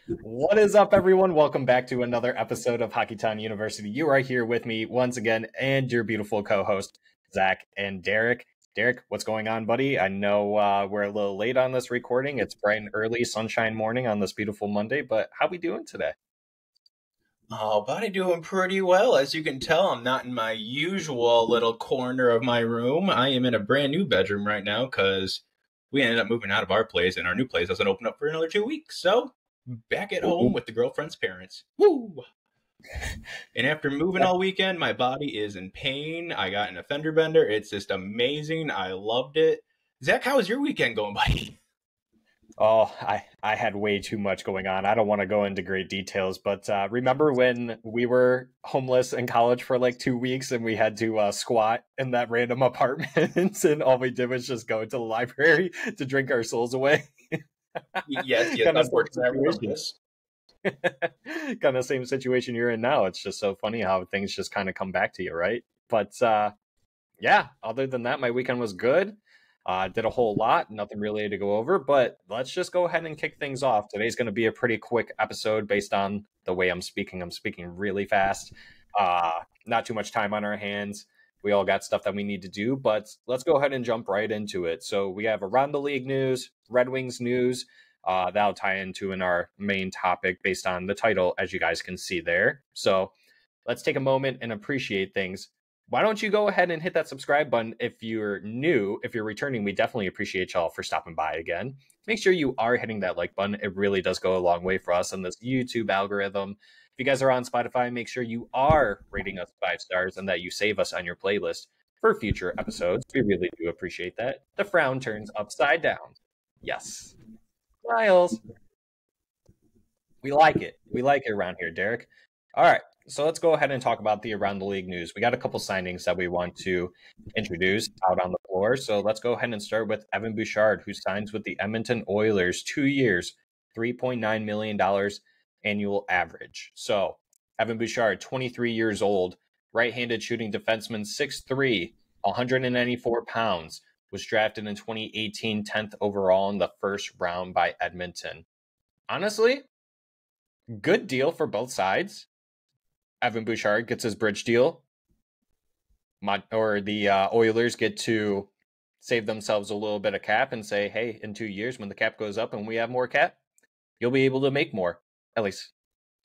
What is up, everyone? Welcome back to another episode of Hockeytown University. You are here with me once again and your beautiful co-host, Zack and Derek. Derek, what's going on, buddy? I know we're a little late on this recording. It's bright and early, sunshine morning on this beautiful Monday, but how we doing today? Oh, buddy, doing pretty well. As you can tell, I'm not in my usual little corner of my room. I am in a brand new bedroom right now because we ended up moving out of our place, and our new place doesn't open up for another 2 weeks. So, back at home with the girlfriend's parents. Woo! And after moving all weekend, my body is in pain. I got an fender bender. It's just amazing. I loved it. Zach, how was your weekend going, buddy? Oh, I had way too much going on. I don't want to go into great details, but remember when we were homeless in college for like 2 weeks and we had to squat in that random apartment and all we did was just go to the library to drink our souls away? Yes, Kind of unfortunately, I remember this. kind of same situation you're in now. It's just so funny how things just kind of come back to you, right? But yeah, other than that, my weekend was good. Did a whole lot, nothing really to go over, but let's just go ahead and kick things off. Today's going to be a pretty quick episode based on the way I'm speaking. I'm speaking really fast. Not too much time on our hands. We all got stuff that we need to do, but let's go ahead and jump right into it. So we have around the league news, Red Wings news. That'll tie into our main topic based on the title, as you guys can see there. So let's take a moment and appreciate things. Why don't you go ahead and hit that subscribe button if you're new. If you're returning, we definitely appreciate y'all for stopping by again. Make sure you are hitting that like button. It really does go a long way for us on this YouTube algorithm. If you guys are on Spotify, make sure you are rating us 5 stars and that you save us on your playlist for future episodes. We really do appreciate that. The frown turns upside down. Yes. Smiles. We like it. We like it around here, Derek. All right. So let's go ahead and talk about the Around the League news. We got a couple signings that we want to introduce out on the floor. So let's go ahead and start with Evan Bouchard, who signs with the Edmonton Oilers, 2 years, $3.9 million annual average. So Evan Bouchard, 23 years old, right-handed shooting defenseman, 6'3", 194 pounds, was drafted in 2018, 10th overall in the first round by Edmonton. Honestly, good deal for both sides. Evan Bouchard gets his bridge deal, or the Oilers get to save themselves a little bit of cap and say, hey, in 2 years when the cap goes up and we have more cap, you'll be able to make more. At least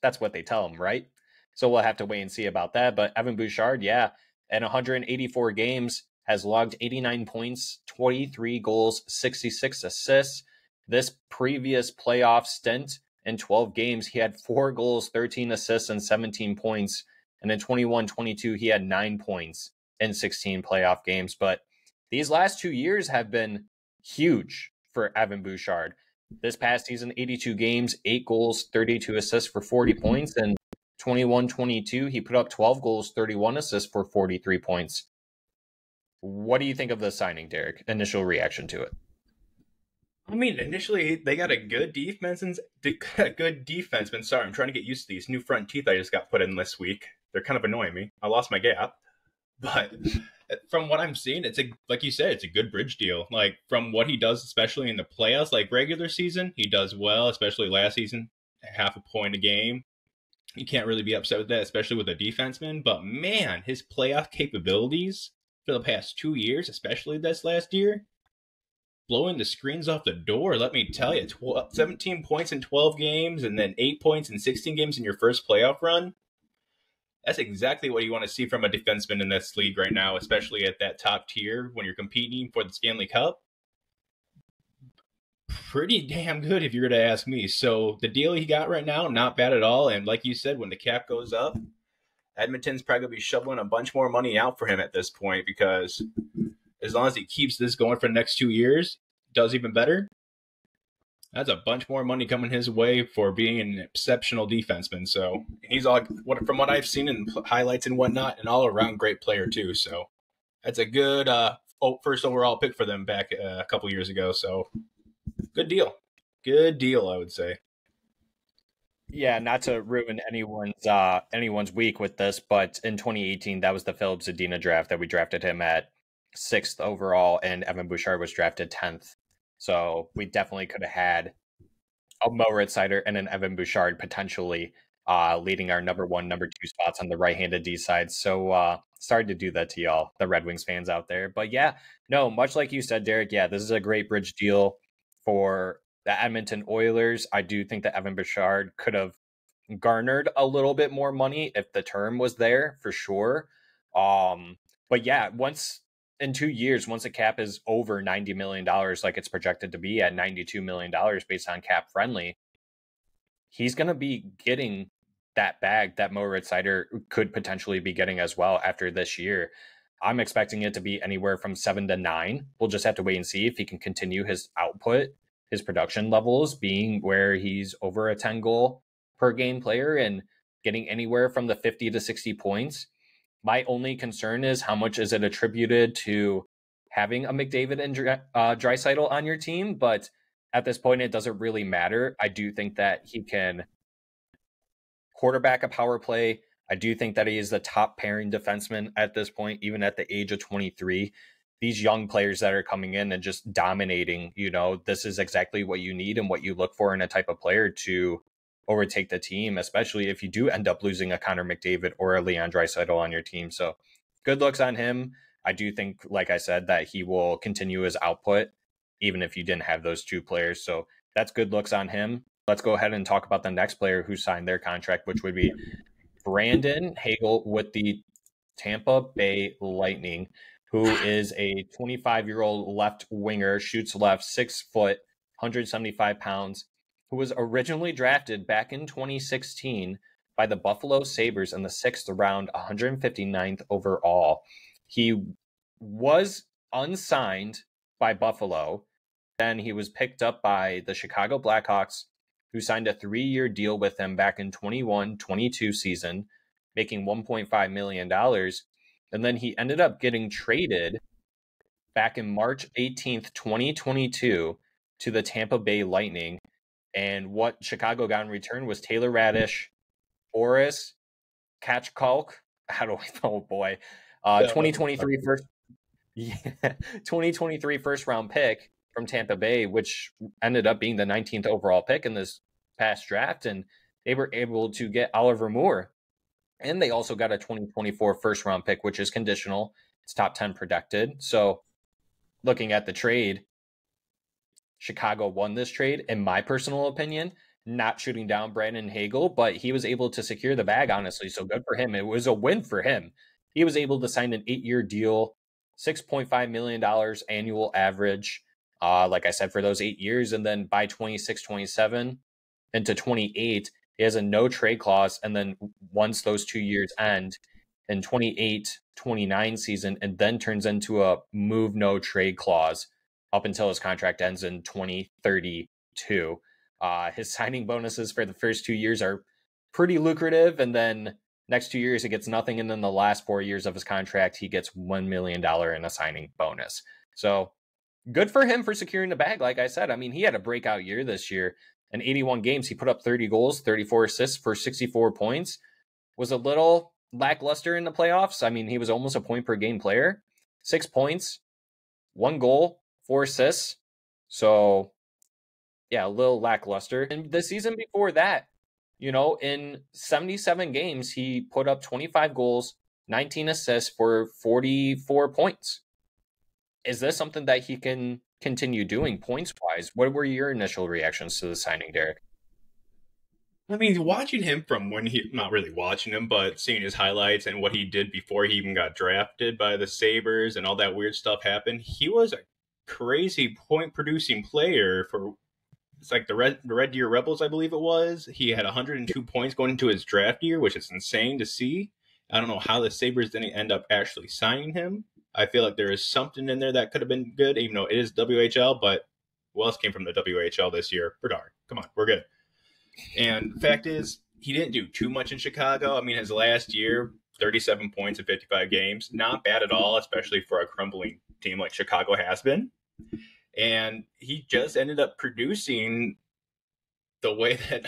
that's what they tell them, right? So we'll have to wait and see about that. But Evan Bouchard, yeah, in 184 games, has logged 89 points, 23 goals, 66 assists. This previous playoff stint, in 12 games, he had 4 goals, 13 assists, and 17 points. And in 21-22, he had 9 points in 16 playoff games. But these last 2 years have been huge for Evan Bouchard. This past season, 82 games, 8 goals, 32 assists for 40 points. And 21-22, he put up 12 goals, 31 assists for 43 points. What do you think of the signing, Derek? Initial reaction to it? I mean, initially they got a good defenseman. Sorry, I'm trying to get used to these new front teeth I just got put in this week. They're kind of annoying me. I lost my gap, but from what I'm seeing, like you said, it's a good bridge deal. Like from what he does, especially in the playoffs, like regular season, he does well. Especially last season, half a point a game. You can't really be upset with that, especially with a defenseman. But man, his playoff capabilities for the past 2 years, especially this last year, blowing the screens off the door. Let me tell you, 17 points in 12 games and then 8 points in 16 games in your first playoff run. That's exactly what you want to see from a defenseman in this league right now, especially at that top tier when you're competing for the Stanley Cup. Pretty damn good if you're going to ask me. So the deal he got right now, not bad at all. And like you said, when the cap goes up, Edmonton's probably going to be shoveling a bunch more money out for him at this point because as long as he keeps this going for the next 2 years, does even better, that's a bunch more money coming his way for being an exceptional defenseman. So he's all, from what I've seen in highlights and whatnot, an all-around great player too. So that's a good first overall pick for them back a couple years ago. So good deal. Good deal, I would say. Yeah, not to ruin anyone's week with this, but in 2018, that was the Philip Zadina draft that we drafted him at 6th overall, and Evan Bouchard was drafted 10th. So we definitely could have had a Moritz Seider and an Evan Bouchard potentially leading our number 1, number 2 spots on the right-handed D side. So sorry to do that to y'all, the Red Wings fans out there. But yeah, no, much like you said, Derek, yeah, this is a great bridge deal for the Edmonton Oilers. I do think that Evan Bouchard could have garnered a little bit more money if the term was there, for sure. But yeah, in 2 years, once a cap is over $90 million, like it's projected to be at $92 million based on cap friendly, he's going to be getting that bag that Moritz Seider could potentially be getting as well after this year. I'm expecting it to be anywhere from 7 to 9. We'll just have to wait and see if he can continue his output, his production levels being where he's over a 10 goal per game player and getting anywhere from the 50 to 60 points. My only concern is how much is it attributed to having a McDavid and Draisaitl on your team, but at this point, it doesn't really matter. I do think that he can quarterback a power play. I do think that he is the top pairing defenseman at this point, even at the age of 23. These young players that are coming in and just dominating, this is exactly what you need and what you look for in a type of player to overtake the team, especially if you do end up losing a Connor McDavid or a Leon Draisaitl on your team. So good looks on him. I do think, like I said, that he will continue his output even if you didn't have those two players. So that's good looks on him. Let's go ahead and talk about the next player who signed their contract, which would be Brandon Hagel with the Tampa Bay Lightning, who is a 25-year-old left winger, shoots left, 6 foot, 175 pounds, who was originally drafted back in 2016 by the Buffalo Sabres in the 6th round, 159th overall. He was unsigned by Buffalo. Then he was picked up by the Chicago Blackhawks, who signed a 3-year deal with him back in 21-22 season, making $1.5 million. And then he ended up getting traded back in March 18th, 2022 to the Tampa Bay Lightning. And what Chicago got in return was Taylor Radish, Boris Kachkalk. How do I know, boy? 2023 first. Yeah, 2023 first round pick from Tampa Bay, which ended up being the 19th overall pick in this past draft. And they were able to get Oliver Moore. And they also got a 2024 first round pick, which is conditional. It's top 10 protected. So looking at the trade, Chicago won this trade, in my personal opinion, not shooting down Brandon Hagel, but he was able to secure the bag, honestly. So good for him. It was a win for him. He was able to sign an 8-year deal, $6.5 million annual average, like I said, for those 8 years. And then by 26, 27 into 28, he has a no trade clause. And then once those 2 years end in 28, 29 season, and then turns into a move no trade clause up until his contract ends in 2032. His signing bonuses for the first 2 years are pretty lucrative. And then next 2 years, he gets nothing. And then the last 4 years of his contract, he gets $1 million in a signing bonus. So good for him for securing the bag. Like I said, I mean, he had a breakout year this year. In 81 games, he put up 30 goals, 34 assists for 64 points. Was a little lackluster in the playoffs. I mean, he was almost a point per game player. 6 points, 1 goal, 4 assists. So, yeah, a little lackluster. And the season before that, in 77 games, he put up 25 goals, 19 assists for 44 points. Is this something that he can continue doing points-wise? What were your initial reactions to the signing, Derek? I mean, watching him from when not really watching him, but seeing his highlights and what he did before he even got drafted by the Sabres and all that weird stuff happened, he was a crazy point-producing player for, it's like the Red Deer Rebels, I believe it was. He had 102 points going into his draft year, which is insane to see. I don't know how the Sabres didn't end up actually signing him. I feel like there is something in there that could have been good, even though it is WHL, but who else came from the WHL this year? Bouchard. Come on, we're good. And the fact is, he didn't do too much in Chicago. I mean, his last year, 37 points in 55 games. Not bad at all, especially for a crumbling team like Chicago has been. And he just ended up producing the way that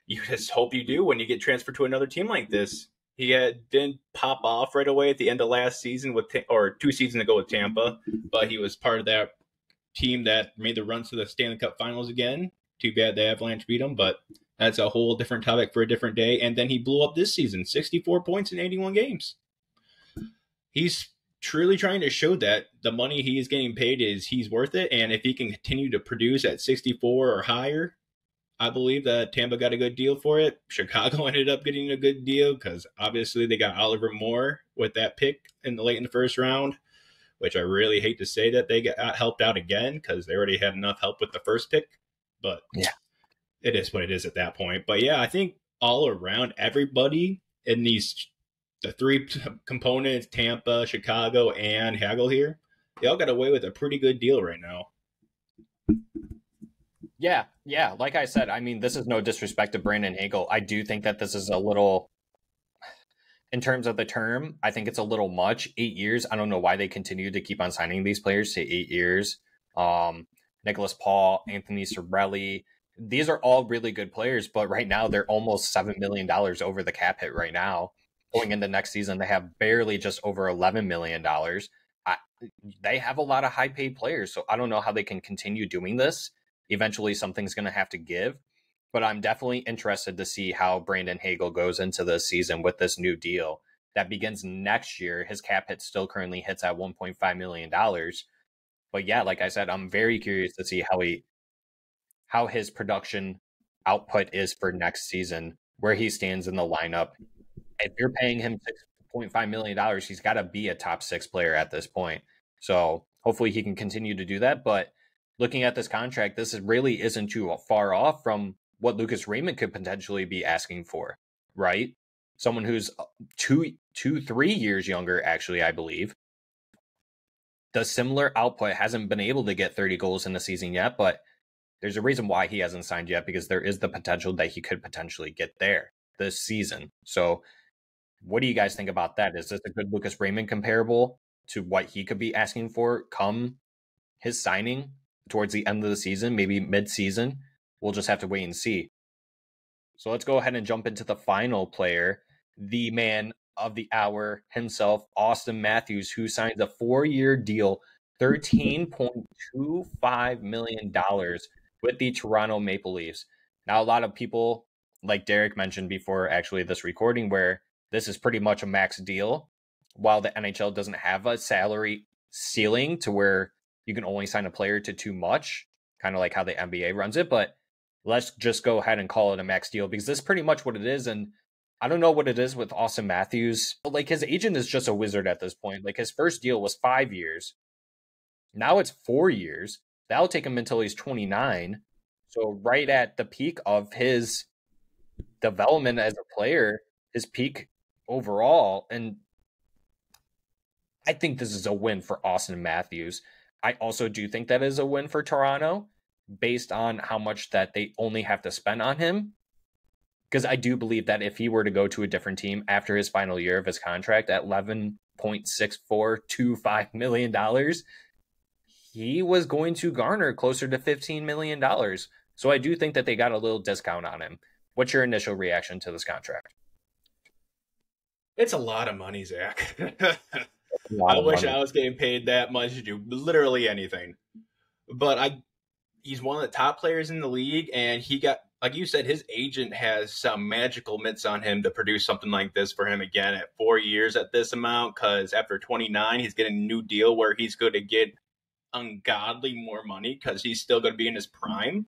you just hope you do when you get transferred to another team like this. He didn't pop off right away at the end of last season or 2 seasons ago with Tampa, but he was part of that team that made the run to the Stanley Cup Finals again. Too bad the Avalanche beat them, but that's a whole different topic for a different day. And then he blew up this season, 64 points in 81 games. He's truly trying to show that the money he is getting paid is he's worth it. And if he can continue to produce at 64 or higher, I believe that Tampa got a good deal for it. Chicago ended up getting a good deal because obviously they got Oliver Moore with that pick late in the first round, which I really hate to say that they got helped out again because they already had enough help with the first pick. But yeah, it is what it is at that point. But yeah, I think all around everybody in the three components, Tampa, Chicago, and Hagel here, they all got away with a pretty good deal right now. Yeah. Like I said, I mean, this is no disrespect to Brandon Hagel. I do think that this is a little, in terms of the term, I think it's a little much. 8 years. I don't know why they continue to keep on signing these players to 8 years. Nicholas Paul, Anthony Cirelli. These are all really good players, but right now they're almost $7 million over the cap hit right now. Going into next season, they have barely just over $11 million. They have a lot of high-paid players, so I don't know how they can continue doing this. Eventually, something's going to have to give, but I'm definitely interested to see how Brandon Hagel goes into this season with this new deal that begins next year. His cap hit still currently hits at $1.5 million. But yeah, like I said, I'm very curious to see how his production output is for next season, where he stands in the lineup. If you're paying him $6.5 million, he's got to be a top 6 player at this point. So hopefully he can continue to do that. But looking at this contract, this really isn't too far off from what Lucas Raymond could potentially be asking for, right? Someone who's 3 years younger, actually, I believe. The similar output, hasn't been able to get 30 goals in the season yet, but there's a reason why he hasn't signed yet, because there is the potential that he could potentially get there this season. So what do you guys think about that? Is this a good Lucas Raymond comparable to what he could be asking for come his signing towards the end of the season, maybe mid-season? We'll just have to wait and see. So let's go ahead and jump into the final player, the man of the hour himself, Auston Matthews, who signs a 4-year deal, $13.25 million with the Toronto Maple Leafs. Now, a lot of people, like Derek mentioned before actually this recording, where this is pretty much a max deal, while the NHL doesn't have a salary ceiling to where you can only sign a player to too much, kind of like how the NBA runs it. But let's just go ahead and call it a max deal, because this is pretty much what it is. And I don't know what it is with Auston Matthews. Like, his agent is just a wizard at this point. Like, his first deal was 5 years. Now it's 4 years. That'll take him until he's 29. So right at the peak of his development as a player, his peak overall. And I think this is a win for Auston Matthews. I also do think that is a win for Toronto, based on how much that they only have to spend on him. Because I do believe that if he were to go to a different team after his final year of his contract at $11.6425 million, he was going to garner closer to $15 million. So I do think that they got a little discount on him. What's your initial reaction to this contract? It's a lot of money, Zach. I wish I was getting paid that much to do literally anything. But he's one of the top players in the league, and he got, like you said, his agent has some magical mitts on him to produce something like this for him again at 4 years at this amount, because after 29, he's getting a new deal where he's going to get ungodly more money because he's still going to be in his prime.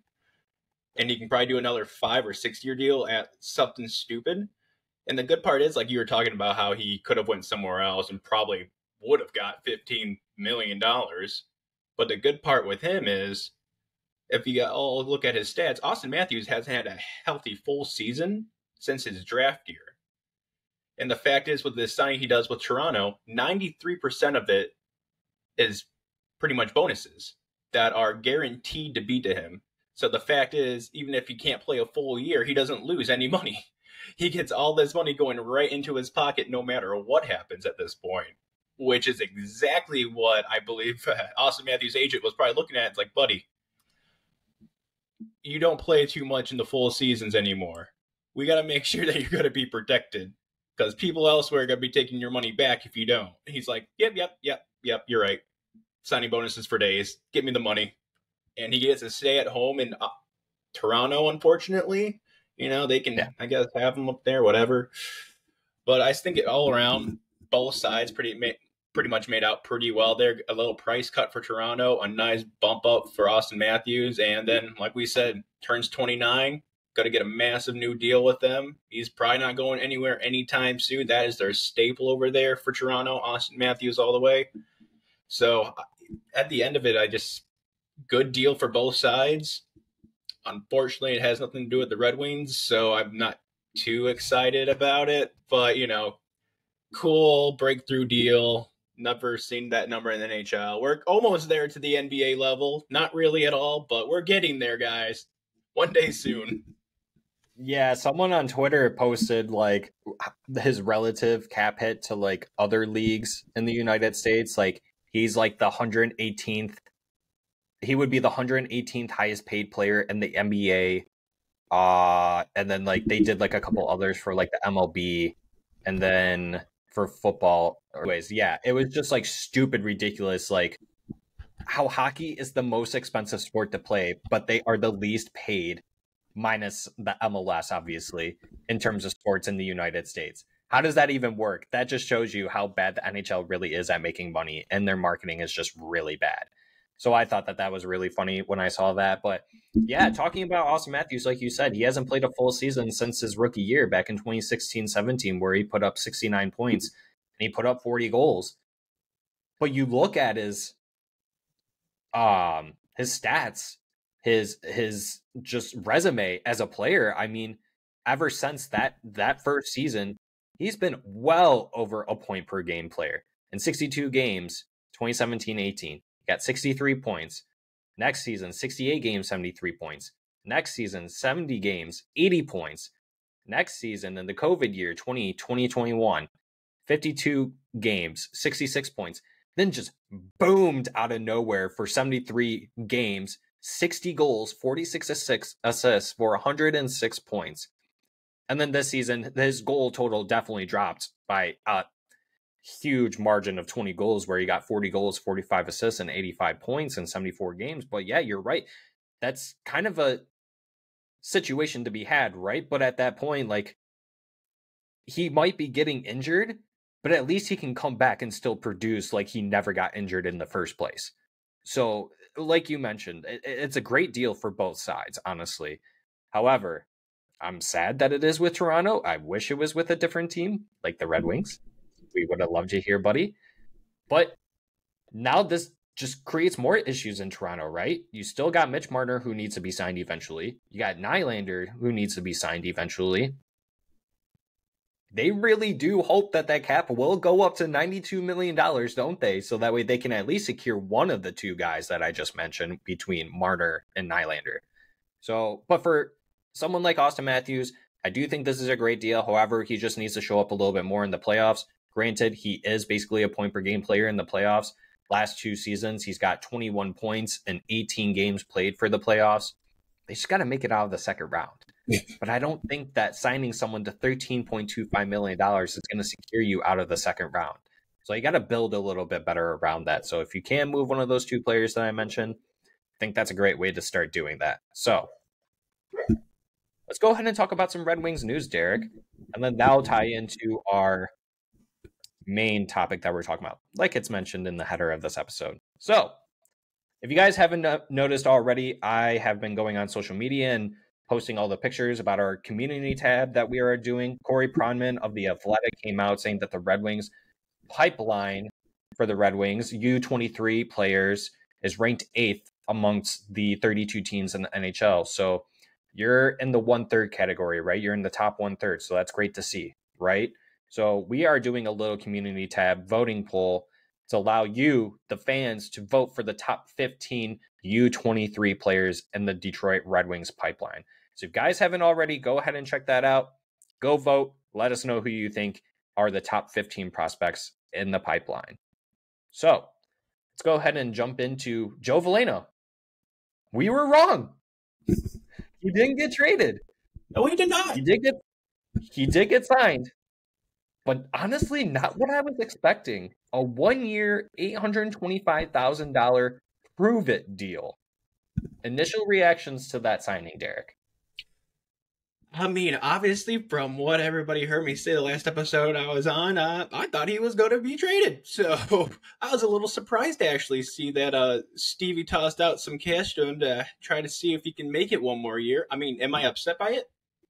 And he can probably do another 5 or 6 year deal at something stupid. And the good part is, like you were talking about, how he could have went somewhere else and probably would have got $15 million. But the good part with him is, if you all look at his stats, Auston Matthews hasn't had a healthy full season since his draft year. And the fact is, with this signing he does with Toronto, 93% of it is pretty much bonuses that are guaranteed to be to him. So the fact is, even if he can't play a full year, he doesn't lose any money. He gets all this money going right into his pocket no matter what happens at this point, which is exactly what I believe Auston Matthews' agent was probably looking at. It's like, buddy, you don't play too much in the full seasons anymore. We got to make sure that you're going to be protected, because people elsewhere are going to be taking your money back if you don't. He's like, yep, you're right. Signing bonuses for days. Get me the money. And he gets to stay at home. And Toronto, unfortunately. They can, I guess, have them up there, whatever. But I think all around, both sides pretty much made out pretty well there. A little price cut for Toronto, a nice bump up for Auston Matthews, and then, like we said, turns 29. Got to get a massive new deal with them. He's probably not going anywhere anytime soon. That is their staple over there for Toronto, Auston Matthews all the way. So at the end of it, good deal for both sides. Unfortunately, it has nothing to do with the Red Wings, so I'm not too excited about it. But, cool breakthrough deal. Never seen that number in the NHL. We're almost there to the NBA level. Not really at all, but we're getting there, guys. One day soon. Yeah, someone on Twitter posted like his relative cap hit to like other leagues in the United States. Like he's like the 118th. He would be the 118th highest paid player in the NBA. And then like they did like a couple others for like the MLB, and then for football. Anyways, yeah, it was just like stupid, ridiculous. Like how hockey is the most expensive sport to play, but they are the least paid, minus the MLS, obviously, in terms of sports in the United States. How does that even work? That just shows you how bad the NHL really is at making money, and their marketing is just really bad. So I thought that was really funny when I saw that. But yeah, talking about Auston Matthews, like you said, he hasn't played a full season since his rookie year back in 2016-17, where he put up 69 points and he put up 40 goals. But you look at his stats, his just resume as a player. I mean, ever since that first season, he's been well over a point per game player. In 62 games, 2017-18, he got 63 points. Next season, 68 games, 73 points. Next season, 70 games, 80 points. Next season, in the COVID year, 2020-21, 52 games, 66 points. Then just boomed out of nowhere for 73 games, 60 goals, 46 assists for 106 points. And then this season, his goal total definitely dropped by a huge margin of 20 goals, where he got 40 goals, 45 assists, and 85 points in 74 games. But yeah, you're right. That's kind of a situation to be had, right? But at that point, like, he might be getting injured, but at least he can come back and still produce like he never got injured in the first place. So, like you mentioned, it's a great deal for both sides, honestly. However, I'm sad that it is with Toronto. I wish it was with a different team, like the Red Wings. We would have loved you here, buddy. But now this just creates more issues in Toronto, right? You still got Mitch Marner, who needs to be signed eventually. You got Nylander, who needs to be signed eventually. They really do hope that cap will go up to $92 million, don't they? So that way they can at least secure one of the two guys that I just mentioned between Marner and Nylander. So, but for someone like Auston Matthews, I do think this is a great deal. However, he just needs to show up a little bit more in the playoffs. Granted, he is basically a point per game player in the playoffs. Last 2 seasons, he's got 21 points in 18 games played for the playoffs. They just got to make it out of the second round. But I don't think that signing someone to $13.25 million is going to secure you out of the second round. So you got to build a little bit better around that. So if you can move one of those 2 players that I mentioned, I think that's a great way to start doing that. So let's go ahead and talk about some Red Wings news, Derek. And then that'll tie into our main topic that we're talking about, like it's mentioned in the header of this episode. So if you guys haven't noticed already, I have been going on social media and posting all the pictures about our community tab that we are doing. Corey Pronman of The Athletic came out saying that the Red Wings pipeline for the Red Wings U23 players is ranked 8th amongst the 32 teams in the NHL. So you're in the 1/3 category, right? You're in the top 1/3. So that's great to see, right? So we are doing a little community tab voting poll to allow you, the fans, to vote for the top 15 U23 players in the Detroit Red Wings pipeline. So if you guys haven't already, go ahead and check that out. Go vote. Let us know who you think are the top 15 prospects in the pipeline. So let's go ahead and jump into Joe Veleno. We were wrong. He didn't get traded. No, he did not. He did get signed. But honestly, not what I was expecting. A 1-year, $825,000 prove-it deal. Initial reactions to that signing, Derek. I mean, obviously, from what everybody heard me say the last episode I was on, I thought he was going to be traded. So I was a little surprised to actually see that Stevie tossed out some cash to him to try to see if he can make it one more year. I mean, am I upset by it?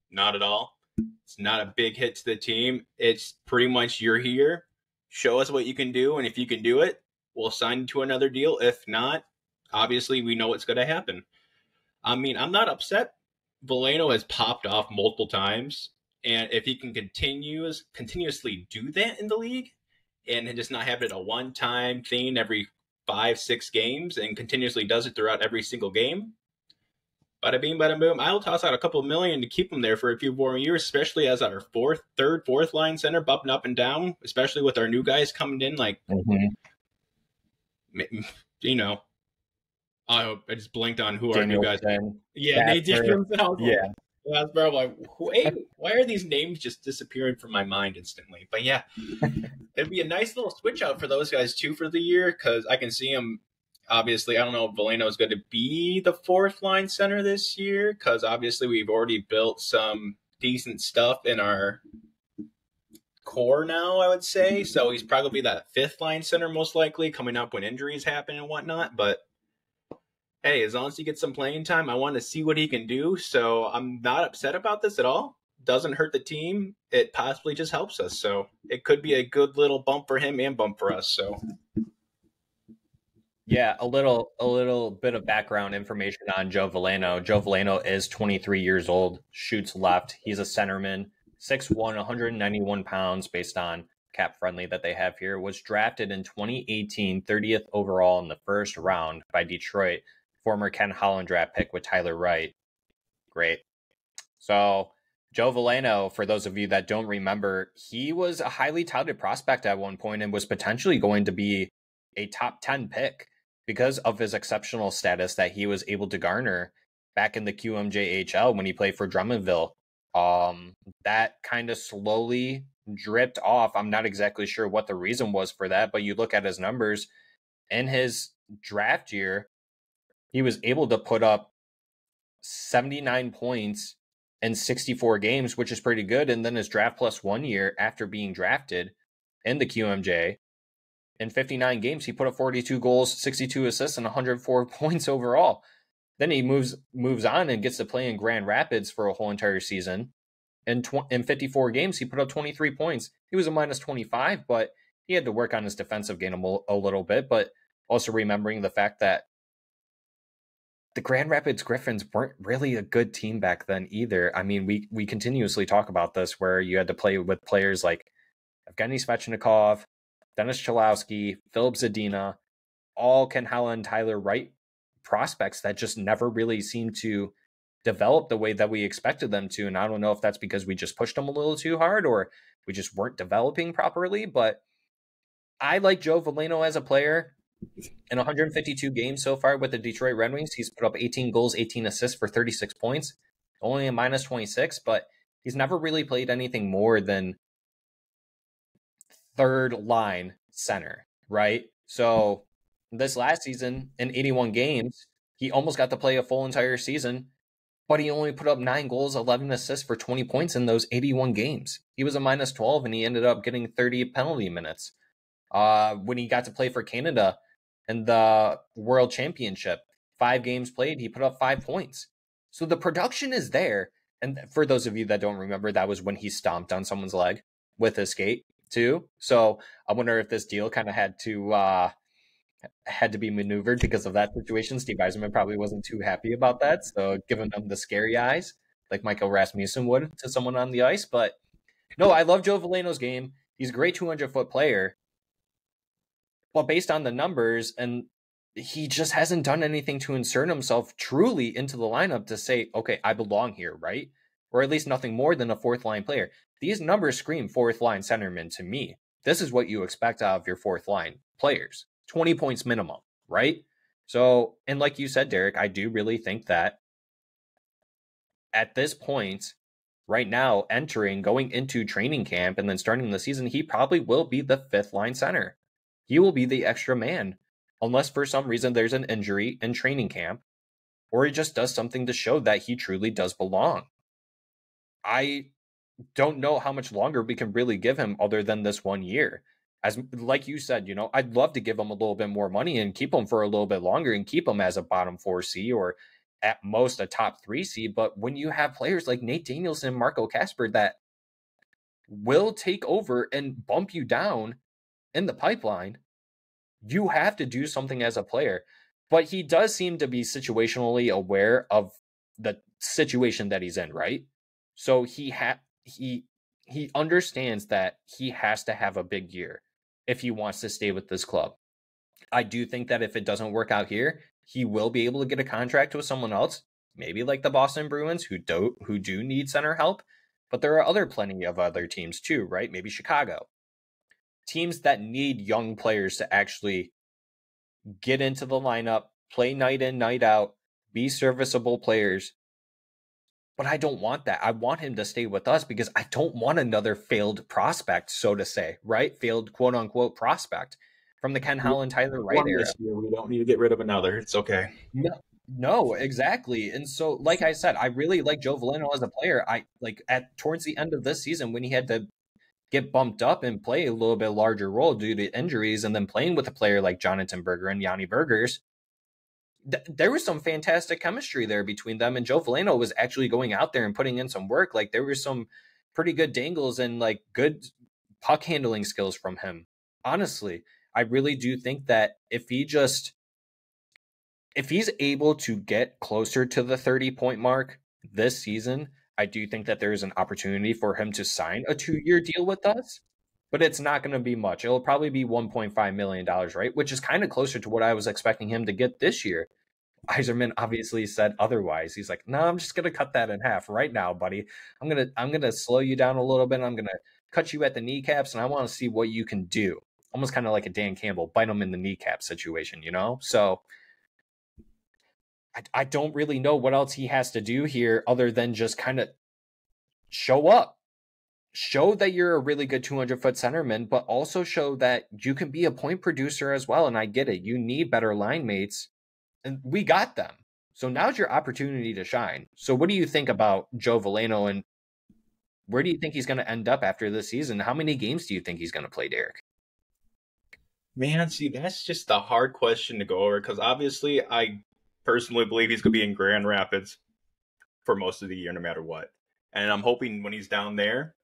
Not at all. It's not a big hit to the team. It's pretty much you're here. Show us what you can do, and if you can do it, we'll sign you to another deal. If not, obviously, we know what's going to happen. I mean, I'm not upset. Veleno has popped off multiple times, and if he can continuously do that in the league, and just not have it a one-time thing every 5-6 games, and continuously does it throughout every single game, bada bing, bada boom. I'll toss out a couple of million to keep him there for a few more years, especially as our fourth line center bumping up and down, especially with our new guys coming in. Like, you know, I just blinked on who our new guys are. Yeah, Nate Danielson. Yeah. That's bro. Like, hey, why are these names just disappearing from my mind instantly? But yeah, it'd be a nice little switch out for those guys too for the year, because I can see them. Obviously, I don't know if Veleno is going to be the fourth line center this year, because obviously we've already built some decent stuff in our core now, I would say. So he's probably that fifth line center most likely, coming up when injuries happen and whatnot. But hey, as long as he gets some playing time, I want to see what he can do. So I'm not upset about this at all. Doesn't hurt the team. It possibly just helps us. So it could be a good little bump for him and bump for us. So yeah, a little bit of background information on Joe Veleno. Joe Veleno is 23 years old, shoots left. He's a centerman, 6'1", 191 pounds based on Cap Friendly that they have here. Was drafted in 2018, 30th overall in the first round by Detroit. Former Ken Holland draft pick with Tyler Wright. Great. So Joe Veleno, for those of you that don't remember, he was a highly touted prospect at one point and was potentially going to be a top 10 pick because of his exceptional status that he was able to garner back in the QMJHL when he played for Drummondville. That kind of slowly dripped off. I'm not exactly sure what the reason was for that, but you look at his numbers in his draft year, he was able to put up 79 points in 64 games, which is pretty good. And then his draft plus 1 year after being drafted in the QMJ, in 59 games, he put up 42 goals, 62 assists, and 104 points overall. Then he moves on and gets to play in Grand Rapids for a whole entire season. In 54 games, he put up 23 points. He was a minus 25, but he had to work on his defensive game a little bit. But also remembering the fact that the Grand Rapids Griffins weren't really a good team back then either. I mean, we continuously talk about this, where you had to play with players like Evgeny Svechnikov, Dennis Chalowski, Philip Zadina, all Ken Holland, Tyler Wright prospects that just never really seemed to develop the way that we expected them to. And I don't know if that's because we just pushed them a little too hard or we just weren't developing properly. But I like Joe Veleno as a player. In 152 games so far with the Detroit Red Wings, he's put up 18 goals, 18 assists for 36 points, only a minus 26, but he's never really played anything more than third line center, right? So this last season, in 81 games, he almost got to play a full entire season, but he only put up 9 goals, 11 assists for 20 points in those 81 games. He was a minus 12, and he ended up getting 30 penalty minutes. When he got to play for Canada in the World Championship, 5 games played, he put up 5 points. So the production is there. And for those of you that don't remember, that was when he stomped on someone's leg with his skate too. So I wonder if this deal kind of had to be maneuvered because of that situation. Steve Yzerman probably wasn't too happy about that. So giving them the scary eyes like Michael Rasmussen would to someone on the ice. But no, I love Joe Veleno's game. He's a great 200-foot player. But based on the numbers, and he just hasn't done anything to insert himself truly into the lineup to say, okay, I belong here, right? Or at least nothing more than a fourth line player. These numbers scream fourth line centerman to me. This is what you expect out of your fourth line players. 20 points minimum, right? So, and like you said, Derek, I do really think that at this point, right now, going into training camp and then starting the season, he probably will be the fifth line center. He will be the extra man, unless for some reason there's an injury in training camp. or he just does something to show that he truly does belong. I don't know how much longer we can really give him other than this 1 year. As like you said, I'd love to give him a little bit more money and keep him for a little bit longer and keep him as a bottom 4C or at most a top 3C. But when you have players like Nate Danielson and Marco Kasper that will take over and bump you down in the pipeline, you have to do something as a player. But he does seem to be situationally aware of the situation that he's in, right? So he understands that he has to have a big year if he wants to stay with this club. I do think that if it doesn't work out here, he will be able to get a contract with someone else, maybe like the Boston Bruins, who do need center help. But there are plenty of other teams too, right? Maybe Chicago. Teams that need young players to actually get into the lineup, play night in, night out, be serviceable players. But I don't want that. I want him to stay with us because I don't want another failed prospect, so to say, right? Failed quote unquote prospect from the Ken Holland, Tyler Wright era. We don't need to get rid of another. It's okay. No, exactly. And so, like I said, I really like Joe Veleno as a player. I like towards the end of this season when he had to get bumped up and play a little bit larger role due to injuries, and then playing with a player like Jonathan Berger and Yanni Burgers. There was some fantastic chemistry there between them, and Joe Veleno was actually going out there and putting in some work. Like there were some pretty good dangles and like good puck handling skills from him. Honestly, I really do think that if he's able to get closer to the 30-point mark this season, I do think that there is an opportunity for him to sign a 2-year deal with us. But it's not going to be much. It'll probably be $1.5 million, right? Which is kind of closer to what I was expecting him to get this year. Yzerman obviously said otherwise. He's like, no, I'm just going to cut that in half right now, buddy. I'm going to slow you down a little bit. I'm going to cut you at the kneecaps, and I want to see what you can do. Almost kind of like a Dan Campbell, bite him in the kneecap situation, So I don't really know what else he has to do here other than just kind of show up. Show that you're a really good 200-foot centerman, but also show that you can be a point producer as well. And I get it. You need better line mates, and we got them. So now's your opportunity to shine. So what do you think about Joe Veleno, and where do you think he's going to end up after this season? How many games do you think he's going to play, Derek? Man, see, that's just a hard question to go over because obviously I personally believe he's going to be in Grand Rapids for most of the year, no matter what. And I'm hoping when he's down there,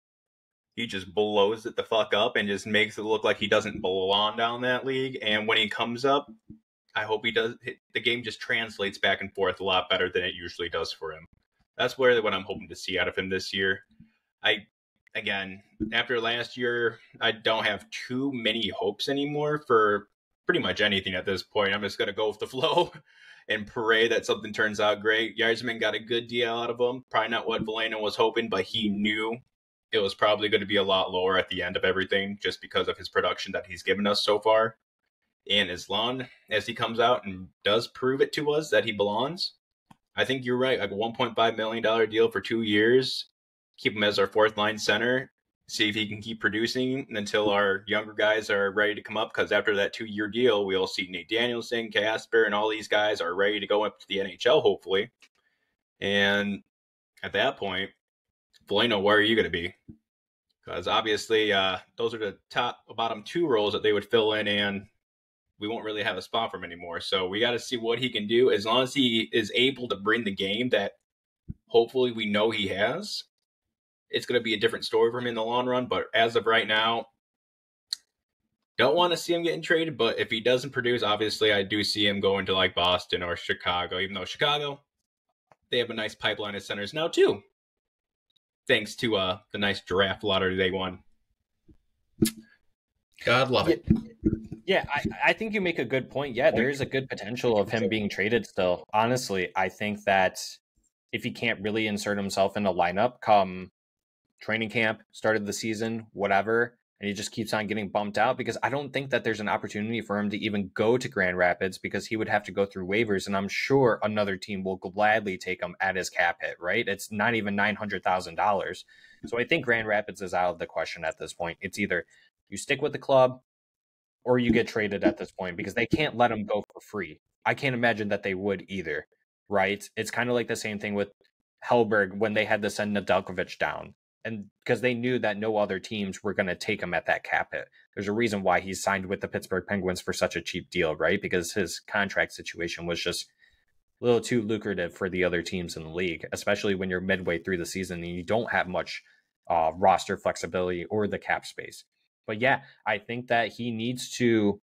he just blows it the fuck up and just makes it look like he doesn't belong down that league. And when he comes up, I hope he does. The game just translates back and forth a lot better than it usually does for him. That's what I'm hoping to see out of him this year. Again, after last year, I don't have too many hopes anymore for pretty much anything at this point. I'm just going to go with the flow and pray that something turns out great. Yzerman got a good deal out of him. Probably not what Veleno was hoping, but he knew it was probably going to be a lot lower at the end of everything just because of his production that he's given us so far. And as long as he comes out and does prove it to us that he belongs, I think you're right. Like a $1.5 million deal for 2 years, keep him as our fourth line center, see if he can keep producing until our younger guys are ready to come up. Because after that 2-year deal, we'll see Nate Danielson, Kasper, and all these guys are ready to go up to the NHL, hopefully. And at that point, Veleno, where are you going to be? Because obviously those are the bottom 2 roles that they would fill in, and we won't really have a spot for him anymore. So we got to see what he can do. As long as he is able to bring the game that hopefully we know he has, it's going to be a different story for him in the long run. But as of right now, don't want to see him getting traded. But if he doesn't produce, obviously I do see him going to like Boston or Chicago, even though Chicago, they have a nice pipeline of centers now too. Thanks to the nice draft lottery they won. God love it. Yeah, I think you make a good point. Yeah, there is a good potential of him being traded still. Honestly, I think that if he can't really insert himself in a lineup come training camp, start of the season, whatever, and he just keeps on getting bumped out, because I don't think that there's an opportunity for him to even go to Grand Rapids, because he would have to go through waivers, and I'm sure another team will gladly take him at his cap hit, right? It's not even $900,000. So I think Grand Rapids is out of the question at this point. It's either you stick with the club or you get traded at this point, because they can't let him go for free. I can't imagine that they would either, right? It's kind of like the same thing with Hellberg when they had to send Nedeljkovic down. And because they knew that no other teams were going to take him at that cap hit. There's a reason why he signed with the Pittsburgh Penguins for such a cheap deal, right? Because his contract situation was just a little too lucrative for the other teams in the league, especially when you're midway through the season and you don't have much roster flexibility or the cap space. But yeah, I think that he needs to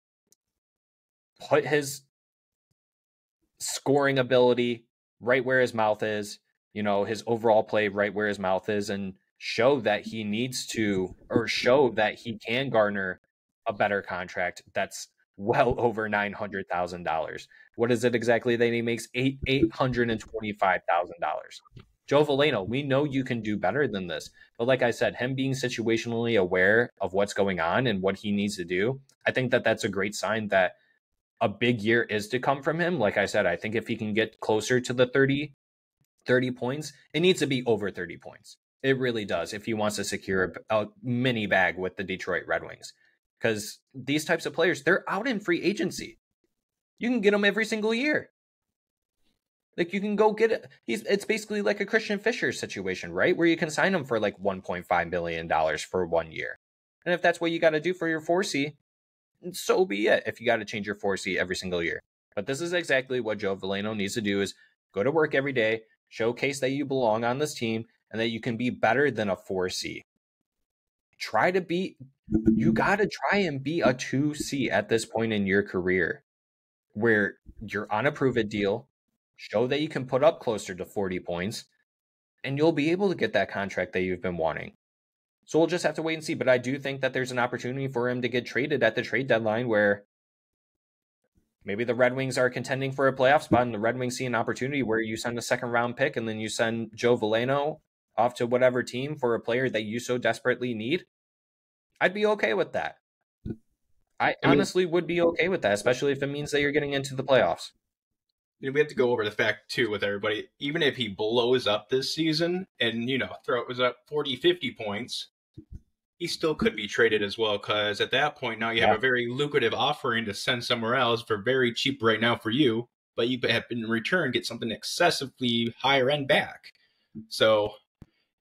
put his scoring ability right where his mouth is, his overall play right where his mouth is, and show that he needs to, or show that he can garner a better contract that's well over $900,000. What is it exactly that he makes? $825,000. Joe Veleno, we know you can do better than this. But like I said, him being situationally aware of what's going on and what he needs to do, I think that that's a great sign that a big year is to come from him. Like I said, I think if he can get closer to the 30 points, it needs to be over 30 points. It really does if he wants to secure a mini bag with the Detroit Red Wings. Because these types of players, they're out in free agency. You can get them every single year. Like you can go get it. It's basically like a Christian Fisher situation, right? Where you can sign him for like $1.5 million for 1 year. And if that's what you got to do for your 4C, so be it if you got to change your 4C every single year. But this is exactly what Joe Veleno needs to do, is go to work every day, showcase that you belong on this team, and that you can be better than a 4C. You got to try and be a 2C at this point in your career where you're on a prove-it deal, show that you can put up closer to 40 points, and you'll be able to get that contract that you've been wanting. So we'll just have to wait and see. But I do think that there's an opportunity for him to get traded at the trade deadline where maybe the Red Wings are contending for a playoff spot and the Red Wings see an opportunity where you send a second-round pick and then you send Joe Veleno off to whatever team for a player that you so desperately need. I'd be okay with that. I honestly would be okay with that, especially if it means that you're getting into the playoffs. We have to go over the fact, too, with everybody. Even if he blows up this season and, throws up 40, 50 points, he still could be traded as well, because at that point now you have a very lucrative offering to send somewhere else for very cheap right now for you, but you have in return get something excessively higher end back. So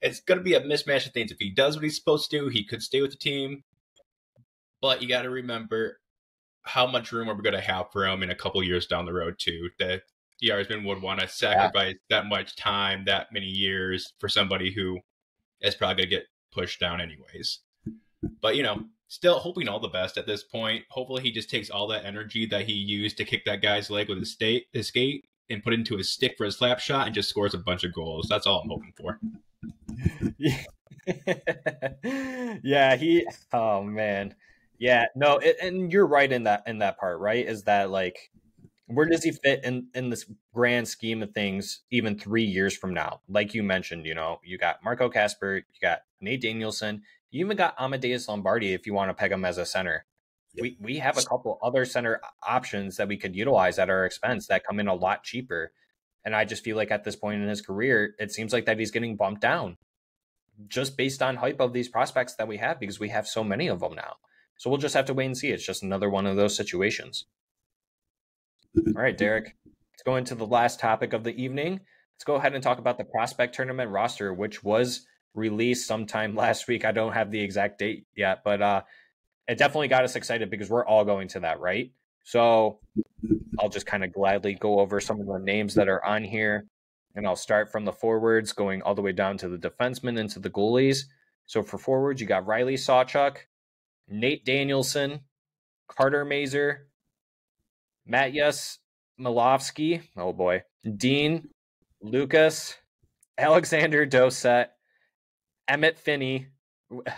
it's going to be a mismatch of things. If he does what he's supposed to do, he could stay with the team. But you got to remember how much room are we going to have for him in a couple years down the road, too. That the Irishman would want to sacrifice that much time, that many years for somebody who is probably going to get pushed down anyways. But, still hoping all the best at this point. Hopefully he just takes all that energy that he used to kick that guy's leg with his skate and put it into his stick for a slap shot and just scores a bunch of goals. That's all I'm hoping for. Oh man. Yeah, no, and you're right in that part, right? Is that like, where does he fit in this grand scheme of things even 3 years from now? Like you mentioned, you got Marco Kasper, you got Nate Danielson, you even got Amadeus Lombardi if you want to peg him as a center. Yep. We have a couple other center options that we could utilize at our expense that come in a lot cheaper. And I just feel like at this point in his career, it seems like that he's getting bumped down just based on hype of these prospects that we have, because we have so many of them now. So we'll just have to wait and see. It's just another one of those situations. All right, Derek, let's go into the last topic of the evening. Let's go ahead and talk about the prospect tournament roster, which was released sometime last week. I don't have the exact date yet, but it definitely got us excited because we're all going to that, right? So I'll just kind of gladly go over some of the names that are on here, and I'll start from the forwards going all the way down to the defensemen and to the goalies. So for forwards, you got Riley Sawchuk, Nate Danielson, Carter Mazer, Matyas Milovsky, oh boy, Dean Lucas, Alexander Doset, Emmett Finney.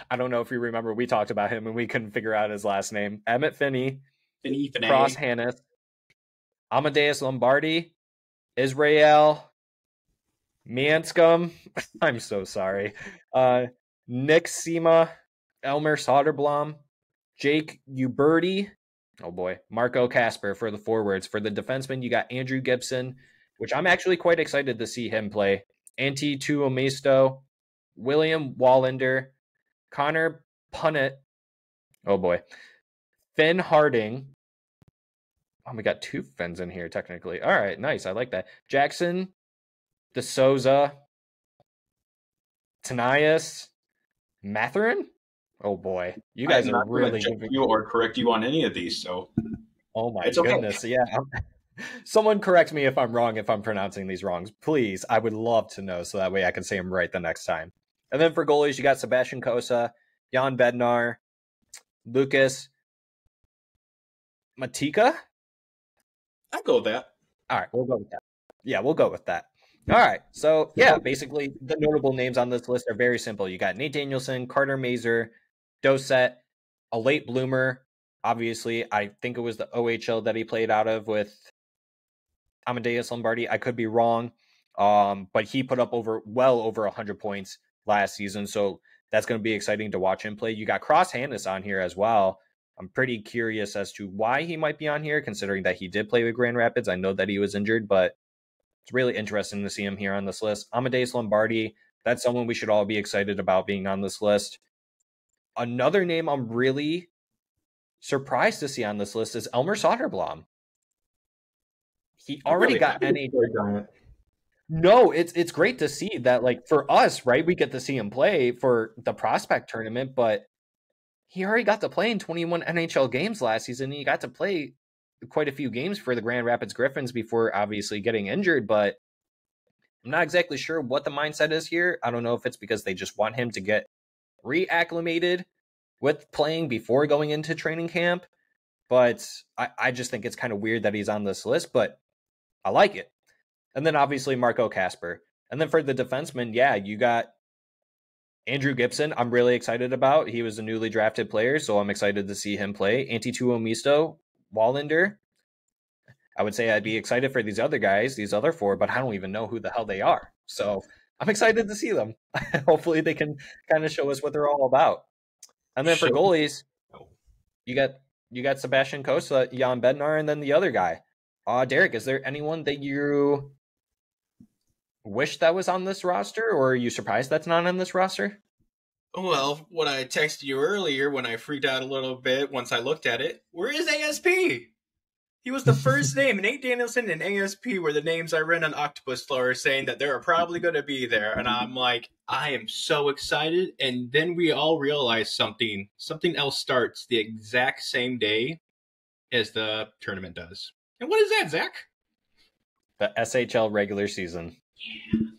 I don't know if you remember, we talked about him and we couldn't figure out his last name. Emmett Finney, Cross Hannes, Amadeus Lombardi, Israel Manscombe. I'm so sorry. Nick Sema, Elmer Soderblom, Jake Uberti. Oh boy, Marco Kasper for the forwards. For the defensemen, you got Andrew Gibson, which I'm actually quite excited to see him play. Antti Tuomisto, William Wallander, Connor Punnett. Oh boy, Finn Harding. Oh, we got 2 Finns in here, technically. All right, nice. I like that. Jackson, DeSouza, Tanias, Matherin? Oh, boy. You I am guys are not going to really judge giving... you or correct you on any of these, so Oh, my it's okay. goodness. Yeah. Someone correct me if I'm wrong, if I'm pronouncing these wrong. Please, I would love to know so that way I can say them right the next time. And then for goalies, you got Sebastian Kosa, Jan Bednar, Lucas Matika. I go with that. All right, we'll go with that. Yeah, we'll go with that. All right, so yeah, basically the notable names on this list are very simple. You got Nate Danielson, Carter Mazer, Doset, a late bloomer. Obviously, I think it was the OHL that he played out of with Amadeus Lombardi. I could be wrong, but he put up well over 100 points last season, so that's going to be exciting to watch him play. You got Cross Hannes on here as well. I'm pretty curious as to why he might be on here, considering that he did play with Grand Rapids. I know that he was injured, but it's really interesting to see him here on this list. Amadeus Lombardi, that's someone we should all be excited about being on this list. Another name I'm really surprised to see on this list is Elmer Soderblom. He already got NHL. No, it's great to see that, like, for us, right? We get to see him play for the prospect tournament, but he already got to play in 21 NHL games last season. He got to play quite a few games for the Grand Rapids Griffins before obviously getting injured, but I'm not exactly sure what the mindset is here. I don't know if it's because they just want him to get reacclimated with playing before going into training camp, but I just think it's kind of weird that he's on this list, but I like it. And then obviously Marco Kasper. And then for the defenseman, yeah, you got Andrew Gibson, I'm really excited about. He was a newly drafted player, so I'm excited to see him play. Antituomisto, Wallander. I would say I'd be excited for these other guys, these other 4, but I don't even know who the hell they are. So I'm excited to see them. Hopefully they can kind of show us what they're all about. And then for goalies, you got Sebastian Kosa, Jan Bednar, and then the other guy. Derek, is there anyone that you wish that was on this roster, or are you surprised that's not on this roster? Well, what I texted you earlier when I freaked out a little bit once I looked at it, where is ASP? He was the first name. Nate Danielson and ASP were the names I read on Octopus Flower saying that they were probably going to be there. And I'm like, I am so excited. And then we all realized something. Something else starts the exact same day as the tournament does. And what is that, Zach? The SHL regular season. Yeah.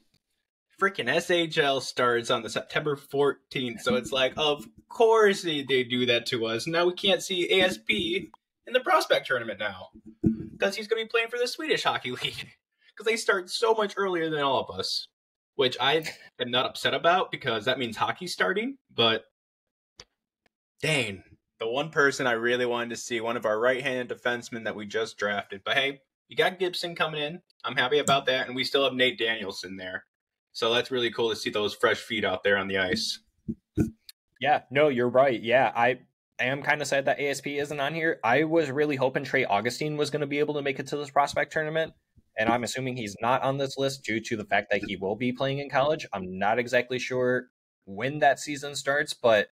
Freaking SHL starts on the September 14th. So it's like, of course they do that to us. Now we can't see ASP in the prospect tournament now because he's going to be playing for the Swedish Hockey League because they start so much earlier than all of us, which I am not upset about because that means hockey's starting. But dang, the one person I really wanted to see, one of our right-handed defensemen that we just drafted. But hey, you got Gibson coming in. I'm happy about that. And we still have Nate Danielson there. So that's really cool to see those fresh feet out there on the ice. Yeah, no, you're right. Yeah, I am kind of sad that ASP isn't on here. I was really hoping Trey Augustine was going to be able to make it to this prospect tournament, and I'm assuming he's not on this list due to the fact that he will be playing in college. I'm not exactly sure when that season starts, but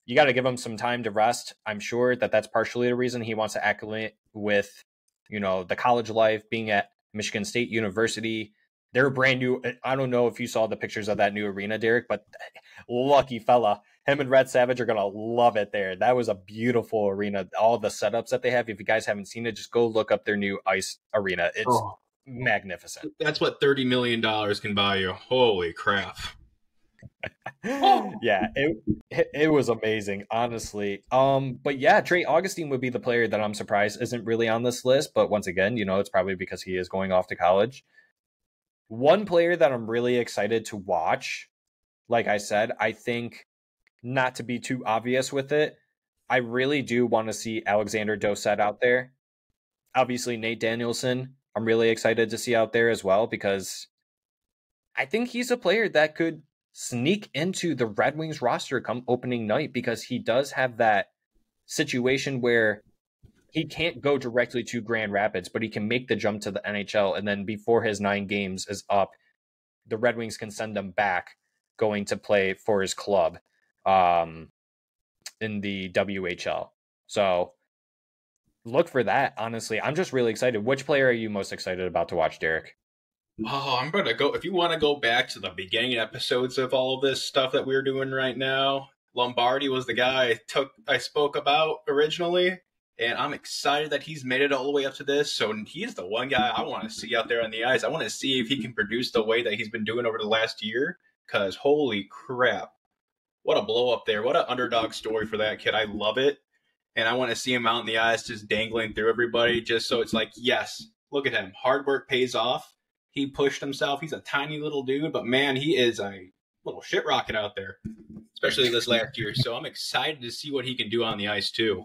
you got to give him some time to rest. I'm sure that that's partially the reason he wants to acclimate with, the college life, being at Michigan State University. They're brand new. I don't know if you saw the pictures of that new arena, Derek, but lucky fella. Him and Red Savage are going to love it there. That was a beautiful arena. All the setups that they have. If you guys haven't seen it, just go look up their new ice arena. It's magnificent. That's what $30 million can buy you. Holy crap. Yeah, it was amazing, honestly. But yeah, Trey Augustine would be the player that I'm surprised isn't really on this list. But once again, it's probably because he is going off to college. One player that I'm really excited to watch, like I said, I think, not to be too obvious with it, I really do want to see Alexander Doset out there. Obviously, Nate Danielson, I'm really excited to see out there as well, because I think he's a player that could sneak into the Red Wings roster come opening night, because he does have that situation where he can't go directly to Grand Rapids, but he can make the jump to the NHL. And then before his 9 games is up, the Red Wings can send him back going to play for his club in the WHL. So look for that, honestly. I'm just really excited. Which player are you most excited about to watch, Derek? Oh, I'm going to go. If you want to go back to the beginning episodes of all of this stuff that we're doing right now, Lombardi was the guy I spoke about originally. And I'm excited that he's made it all the way up to this. So he's the one guy I want to see out there on the ice. I want to see if he can produce the way that he's been doing over the last year. Because holy crap, what a blow up there. What an underdog story for that kid. I love it. And I want to see him out in the ice just dangling through everybody just so it's like, yes, look at him. Hard work pays off. He pushed himself. He's a tiny little dude, but man, he is a little shit rocket out there, especially this last year. So I'm excited to see what he can do on the ice too.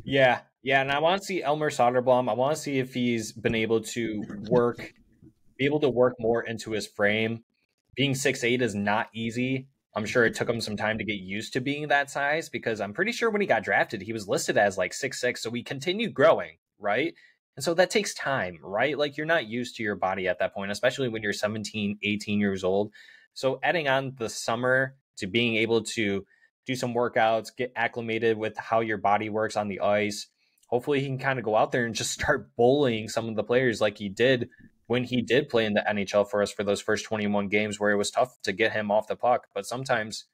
Yeah, and I want to see Elmer Soderblom. I want to see if he's been able to be able to work more into his frame. Being 6'8" is not easy. I'm sure it took him some time to get used to being that size because I'm pretty sure when he got drafted, he was listed as like 6'6", so he continued growing, right? And so that takes time, right? Like you're not used to your body at that point, especially when you're 17, 18 years old. So adding on the summer to being able to do some workouts, get acclimated with how your body works on the ice. Hopefully he can kind of go out there and just start bullying some of the players like he did when he did play in the NHL for us for those first 21 games where it was tough to get him off the puck. But sometimes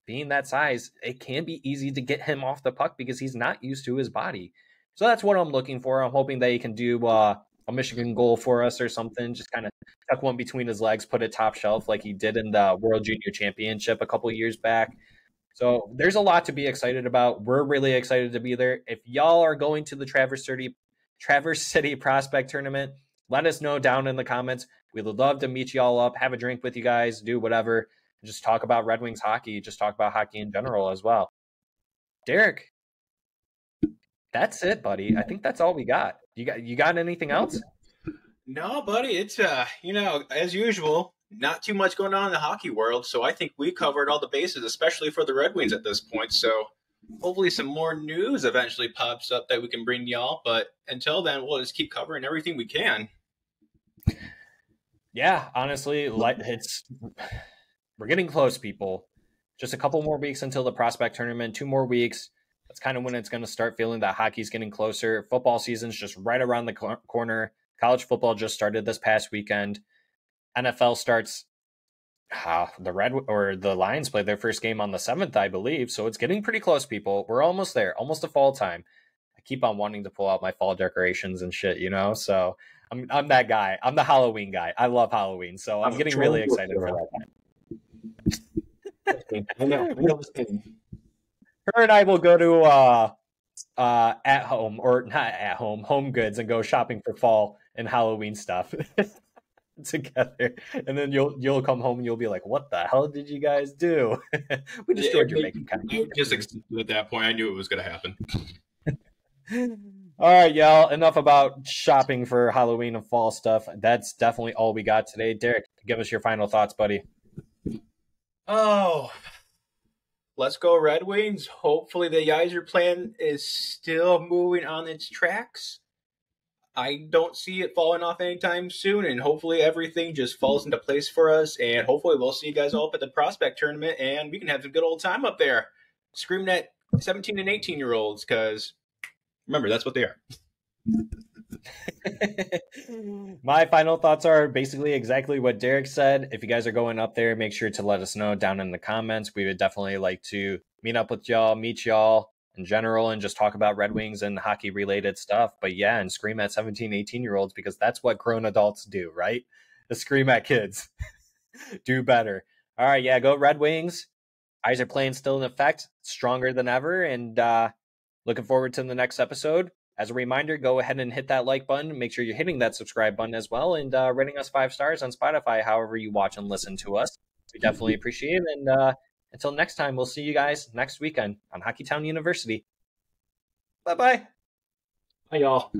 being that size, it can be easy to get him off the puck because he's not used to his body. So that's what I'm looking for. I'm hoping that he can do a Michigan goal for us or something, just kind of tuck one between his legs, put it top shelf like he did in the World Junior Championship a couple years back. So there's a lot to be excited about. We're really excited to be there. If y'all are going to the Traverse City Prospect Tournament, let us know down in the comments. We would love to meet y'all up, have a drink with you guys, do whatever, just talk about Red Wings hockey, just talk about hockey in general as well. Derek, that's it, buddy. I think that's all we got. You got anything else? No, buddy. It's as usual, not too much going on in the hockey world. So I think we covered all the bases, especially for the Red Wings at this point. So hopefully some more news eventually pops up that we can bring y'all. But until then, we'll just keep covering everything we can. Yeah, honestly, we're getting close, people. Just a couple more weeks until the prospect tournament, 2 more weeks. That's kind of when it's going to start feeling that hockey's getting closer. Football season's just right around the corner. College football just started this past weekend. NFL starts. The Lions play their first game on the 7th, I believe. So it's getting pretty close, people. We're almost there, almost to fall time. I keep on wanting to pull out my fall decorations and shit, So I'm that guy. I'm the Halloween guy. I love Halloween, so I'm getting really excited for that. Her and I will go to at home or not at home, Home Goods, and go shopping for fall and Halloween stuff together. And then you'll come home and you'll be like, "What the hell did you guys do?" We destroyed your makeup cabinet. Just at that point, I knew it was going to happen. All right, y'all. Enough about shopping for Halloween and fall stuff. That's definitely all we got today. Derek, give us your final thoughts, buddy. Oh, let's go Red Wings. Hopefully the Yzer plan is still moving on its tracks. I don't see it falling off anytime soon, and hopefully everything just falls into place for us, and hopefully we'll see you guys all up at the prospect tournament, and we can have a good old time up there screaming at 17 and 18-year-olds, because remember, that's what they are. My final thoughts are basically exactly what Derek said. If you guys are going up there, make sure to let us know down in the comments. We would definitely like to meet up with y'all, meet y'all in general, and just talk about Red Wings and hockey related stuff. But yeah, and scream at 17, 18-year-olds, because that's what grown adults do, right? To scream at kids. Do better. All right, yeah, go Red Wings. Eyes are playing still in effect, stronger than ever, and looking forward to the next episode. As a reminder, go ahead and hit that like button. Make sure you're hitting that subscribe button as well, and rating us 5 stars on Spotify, however you watch and listen to us. We definitely appreciate it. And until next time, we'll see you guys next weekend on Hockeytown University. Bye-bye. Bye, y'all.